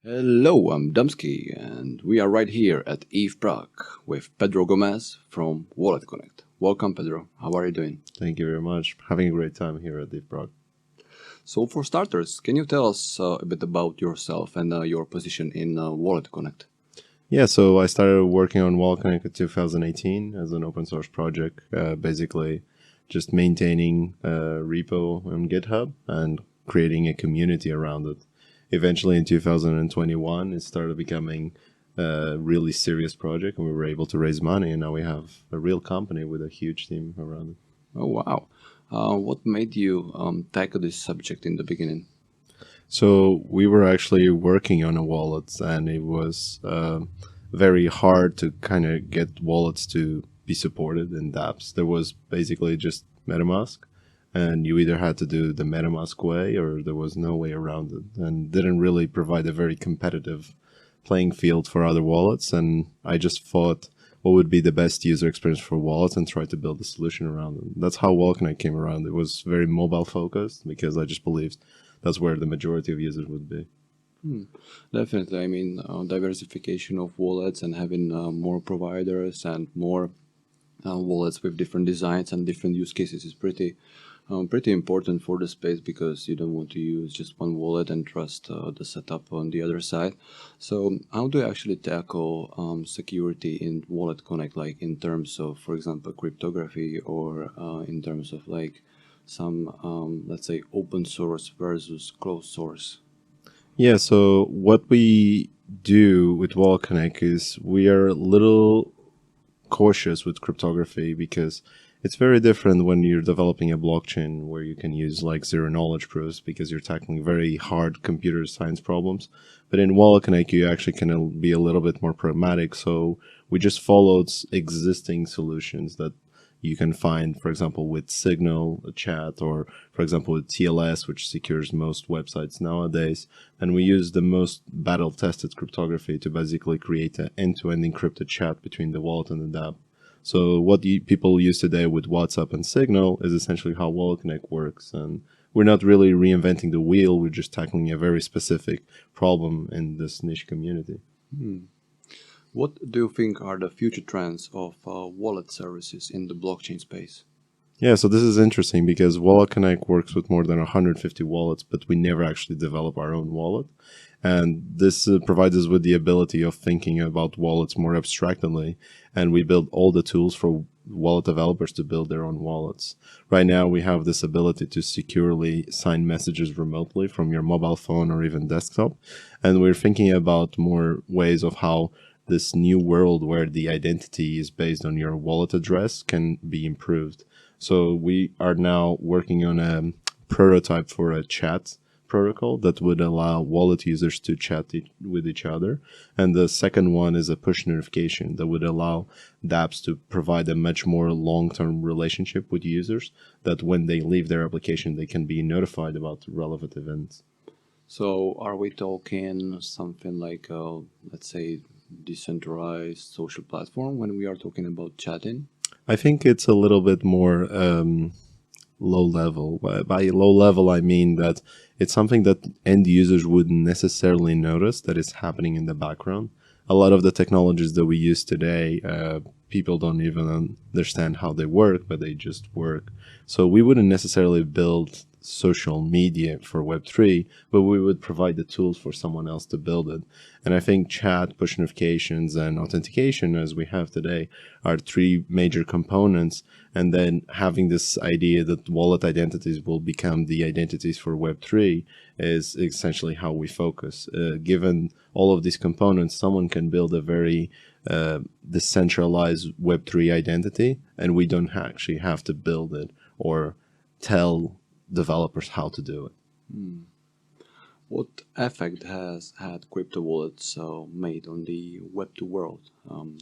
Hello, I'm Dumsky, and we are right here at ETHPrague with Pedro Gomes from Walletconnect. Welcome, Pedro. How are you doing? Thank you very much. Having a great time here at ETHPrague. So, for starters, can you tell us a bit about yourself and your position in Walletconnect? Yeah, so I started working on Walletconnect in 2018 as an open source project, basically just maintaining a repo on GitHub and creating a community around it. Eventually in 2021, it started becoming a really serious project and we were able to raise money, and now we have a real company with a huge team around it. Oh, wow. What made you tackle this subject in the beginning? So we were actually working on a wallet, and it was very hard to kind of get wallets to be supported in dApps. There was basically just MetaMask, and you either had to do the MetaMask way or there was no way around it, and didn't really provide a very competitive playing field for other wallets. And I just thought, what would be the best user experience for wallets, and try to build a solution around it. That's how Walletconnect came around. It was very mobile focused because I just believed that's where the majority of users would be. Definitely. I mean, diversification of wallets and having more providers and more wallets with different designs and different use cases is pretty important for the space, because you don't want to use just one wallet and trust the setup on the other side. So how do you actually tackle security in Walletconnect, like in terms of, for example, cryptography, or in terms of like some, let's say, open source versus closed source? Yeah, so what we do with Walletconnect is we are a little cautious with cryptography, because it's very different when you're developing a blockchain where you can use like zero knowledge proofs, because you're tackling very hard computer science problems. But in Walletconnect, you actually can be a little bit more pragmatic. So we just followed existing solutions that you can find, for example, with Signal, a chat, or for example, with TLS, which secures most websites nowadays. And we use the most battle-tested cryptography to basically create an end-to-end encrypted chat between the wallet and the dApp. So what people use today with WhatsApp and Signal is essentially how Walletconnect works. And we're not really reinventing the wheel. We're just tackling a very specific problem in this niche community. What do you think are the future trends of wallet services in the blockchain space? Yeah, so this is interesting because Walletconnect works with more than 150 wallets, but we never actually develop our own wallet. And this provides us with the ability of thinking about wallets more abstractly. And we build all the tools for wallet developers to build their own wallets. Right now, we have this ability to securely sign messages remotely from your mobile phone or even desktop. And we're thinking about more ways of how this new world where the identity is based on your wallet address can be improved. So we are now working on a prototype for a chat protocol that would allow wallet users to chat with each other. And the second one is a push notification that would allow dApps to provide a much more long-term relationship with users, that when they leave their application, they can be notified about relevant events. So are we talking something like, let's say, decentralized social platform when we are talking about chatting? I think it's a little bit more low level. By low level, I mean that it's something that end users wouldn't necessarily notice that is happening in the background. A lot of the technologies that we use today, people don't even understand how they work, but they just work. So we wouldn't necessarily build social media for Web3, but we would provide the tools for someone else to build it. And I think chat, push notifications, and authentication, as we have today, are three major components. And then having this idea that wallet identities will become the identities for Web3 is essentially how we focus. Given all of these components, someone can build a very decentralized Web3 identity, and we don't actually have to build it or tell developers how to do it. What effect has had crypto wallets made on the Web2 world?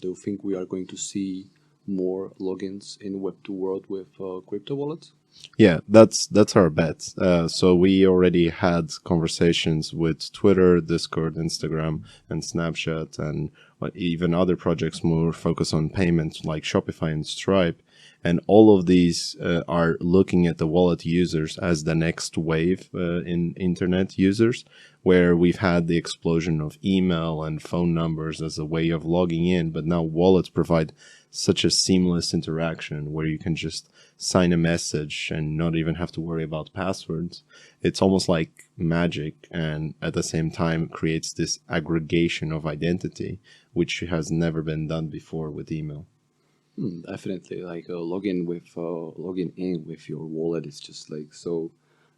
Do you think we are going to see more logins in Web2 world with crypto wallets? Yeah, that's our bet. So we already had conversations with Twitter, Discord, Instagram, and Snapchat, and even other projects more focused on payments like Shopify and Stripe. And all of these are looking at the wallet users as the next wave in internet users, where we've had the explosion of email and phone numbers as a way of logging in, but now wallets provide such a seamless interaction where you can just sign a message and not even have to worry about passwords. It's almost like magic, and at the same time creates this aggregation of identity, which has never been done before with email. Definitely, like logging in with your wallet is just like so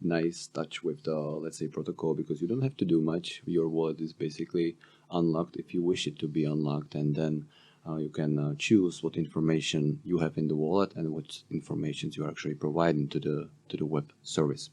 nice touch with the, let's say, protocol, because you don't have to do much. Your wallet is basically unlocked if you wish it to be unlocked, and then you can choose what information you have in the wallet and what information you're actually providing to the web service.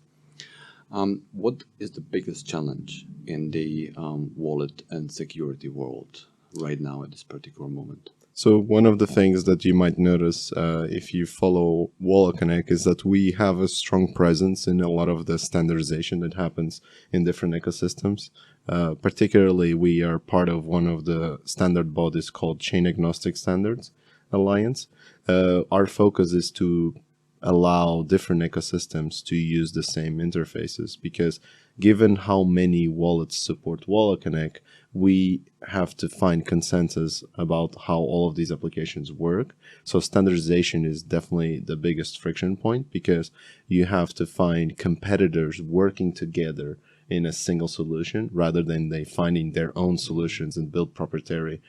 What is the biggest challenge in the wallet and security world right now at this particular moment? So one of the things that you might notice if you follow Walletconnect is that we have a strong presence in a lot of the standardization that happens in different ecosystems. Particularly, we are part of one of the standard bodies called Chain Agnostic Standards Alliance. Our focus is to allow different ecosystems to use the same interfaces, because given how many wallets support Walletconnect, we have to find consensus about how all of these applications work. So standardization is definitely the biggest friction point, because you have to find competitors working together in a single solution rather than they finding their own solutions and build proprietary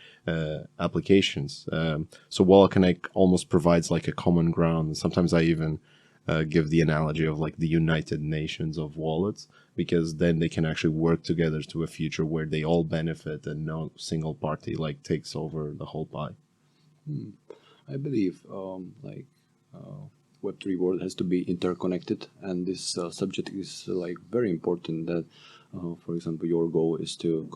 applications. So Walletconnect almost provides like a common ground. Sometimes I even give the analogy of like the United Nations of wallets, because then they can actually work together to a future where they all benefit and no single party like takes over the whole pie. I believe Web3 world has to be interconnected, and this subject is like very important. That, for example, your goal is to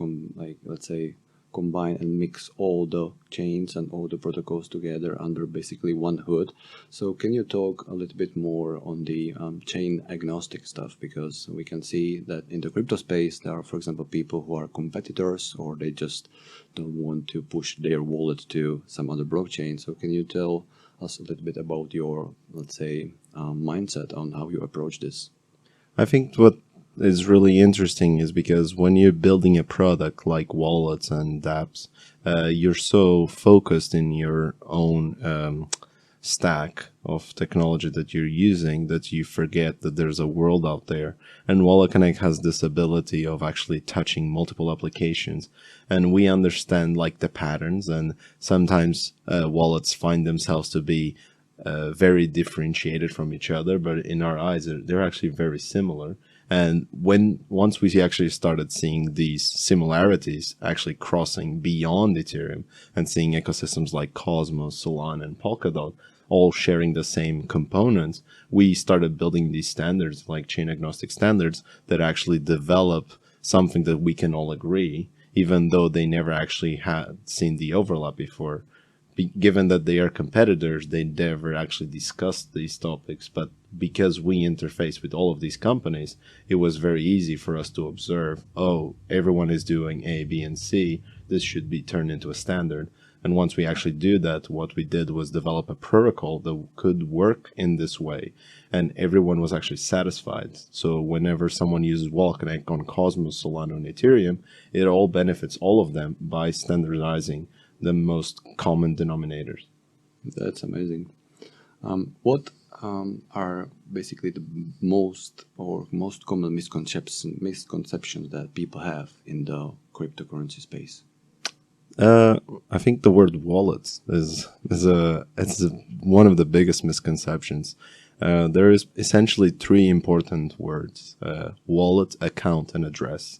let's say, combine and mix all the chains and all the protocols together under basically one hood. So can you talk a little bit more on the chain agnostic stuff? Because we can see that in the crypto space, there are, for example, people who are competitors, or they just don't want to push their wallet to some other blockchain. So can you tell us a little bit about your, let's say, mindset on how you approach this? I think what is really interesting is because when you're building a product like wallets and dApps, you're so focused in your own stack of technology that you're using that you forget that there's a world out there. And Walletconnect has this ability of actually touching multiple applications, and we understand like the patterns, and sometimes wallets find themselves to be very differentiated from each other, but in our eyes they're actually very similar. And once we actually started seeing these similarities actually crossing beyond Ethereum and seeing ecosystems like Cosmos, Solana, and Polkadot all sharing the same components, we started building these standards like chain agnostic standards that actually develop something that we can all agree, even though they never actually had seen the overlap before. Given that they are competitors, they never actually discussed these topics, but because we interface with all of these companies, it was very easy for us to observe, oh, everyone is doing A, B, and C. This should be turned into a standard. And once we actually do that, what we did was develop a protocol that could work in this way, and everyone was actually satisfied. So whenever someone uses Walletconnect on Cosmos, Solana, and Ethereum, it all benefits all of them by standardizing the most common denominators. That's amazing. What are basically the most common misconceptions that people have in the cryptocurrency space? I think the word wallets is one of the biggest misconceptions. There is essentially three important words: wallet, account, and address.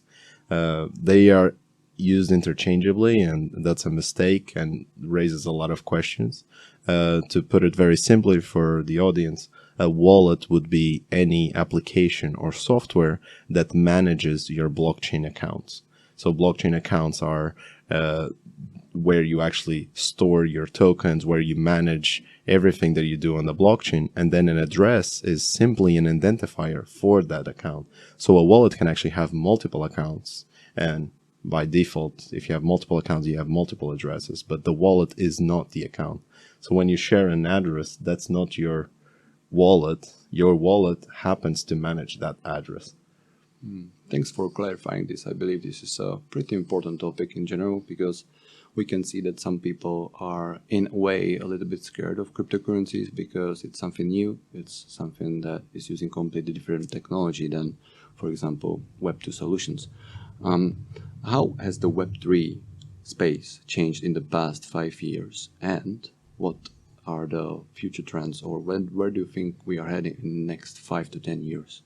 They are used interchangeably, and that's a mistake and raises a lot of questions. To put it very simply for the audience, a wallet would be any application or software that manages your blockchain accounts. So blockchain accounts are where you actually store your tokens, where you manage everything that you do on the blockchain, and then an address is simply an identifier for that account. So a wallet can actually have multiple accounts, and by default, if you have multiple accounts, you have multiple addresses, but the wallet is not the account. So when you share an address, that's not your wallet. Your wallet happens to manage that address. Thanks for clarifying this. I believe this is a pretty important topic in general, because we can see that some people are in a way a little bit scared of cryptocurrencies because it's something new. It's something that is using completely different technology than, for example, Web2 solutions. How has the Web3 space changed in the past 5 years, and what are the future trends, or where do you think we are heading in the next 5 to 10 years?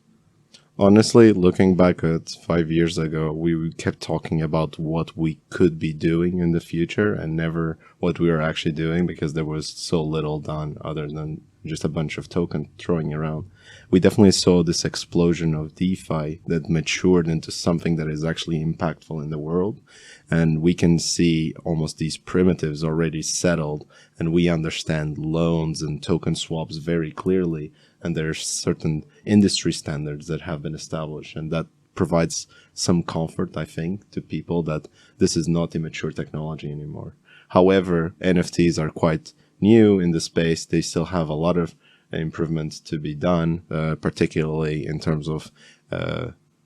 Honestly, looking back at 5 years ago, we kept talking about what we could be doing in the future and never what we were actually doing, because there was so little done other than just a bunch of tokens throwing around. We definitely saw this explosion of DeFi that matured into something that is actually impactful in the world. And we can see almost these primitives already settled, and we understand loans and token swaps very clearly. And there's certain industry standards that have been established, and that provides some comfort, I think, to people that this is not immature technology anymore. However, NFTs are quite new in the space. They still have a lot of improvements to be done, particularly in terms of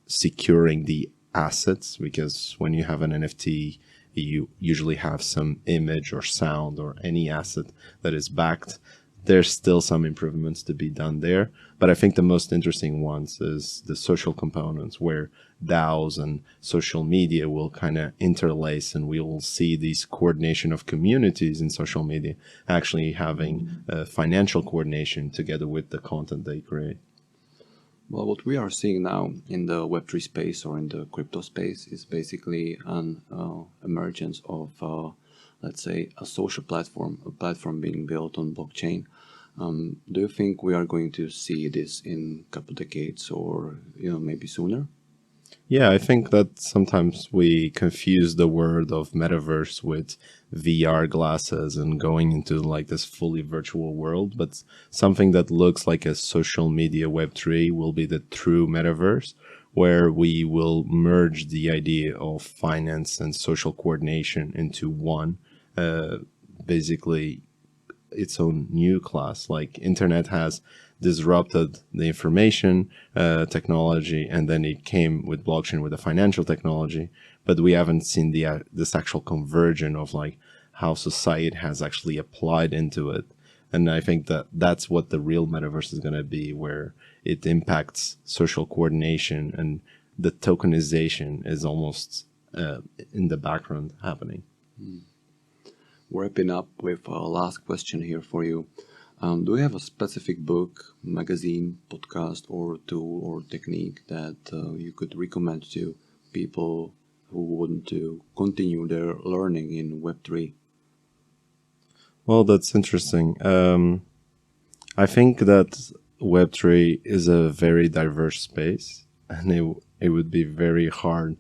securing the assets, because when you have an NFT, you usually have some image or sound or any asset that is backed. There's still some improvements to be done there, but I think the most interesting ones is the social components, where DAOs and social media will kind of interlace, and we will see these coordination of communities in social media actually having financial coordination together with the content they create. Well, what we are seeing now in the Web3 space or in the crypto space is basically an emergence of, let's say, a social platform, a platform being built on blockchain. Do you think we are going to see this in a couple decades, or maybe sooner? Yeah, I think that sometimes we confuse the word of metaverse with VR glasses and going into like this fully virtual world, but something that looks like a social media Web3 will be the true metaverse, where we will merge the idea of finance and social coordination into one, basically its own new class. Like internet has disrupted the information technology, and then it came with blockchain with the financial technology, but we haven't seen the this actual conversion of like how society has actually applied into it. And I think that that's what the real metaverse is going to be, where it impacts social coordination, and the tokenization is almost in the background happening. Wrapping up with a last question here for you. Do you have a specific book, magazine, podcast, or tool or technique that you could recommend to people who want to continue their learning in Web3? Well, that's interesting. I think that Web3 is a very diverse space, and it would be very hard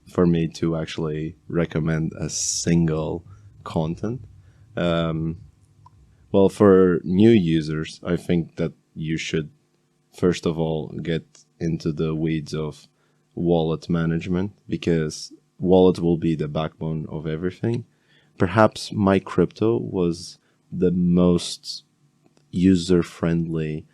for me to actually recommend a single content. Well, for new users, I think that you should, first of all, get into the weeds of wallet management, because wallet will be the backbone of everything. Perhaps My Crypto was the most user-friendly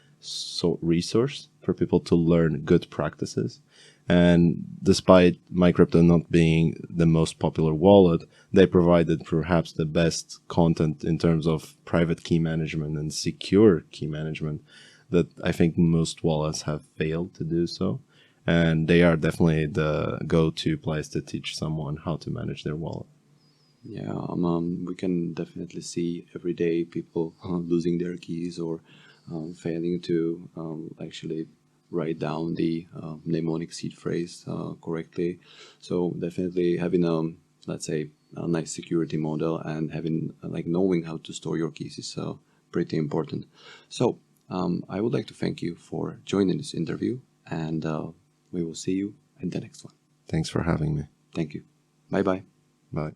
resource for people to learn good practices. And despite My Crypto not being the most popular wallet, they provided perhaps the best content in terms of private key management and secure key management that I think most wallets have failed to do so. And they are definitely the go-to place to teach someone how to manage their wallet. Yeah, we can definitely see every day people losing their keys or failing to actually write down the mnemonic seed phrase correctly. So definitely having let's say a nice security model and having like knowing how to store your keys is pretty important. So I would like to thank you for joining this interview, and we will see you in the next one. Thanks for having me. Thank you. Bye bye. Bye.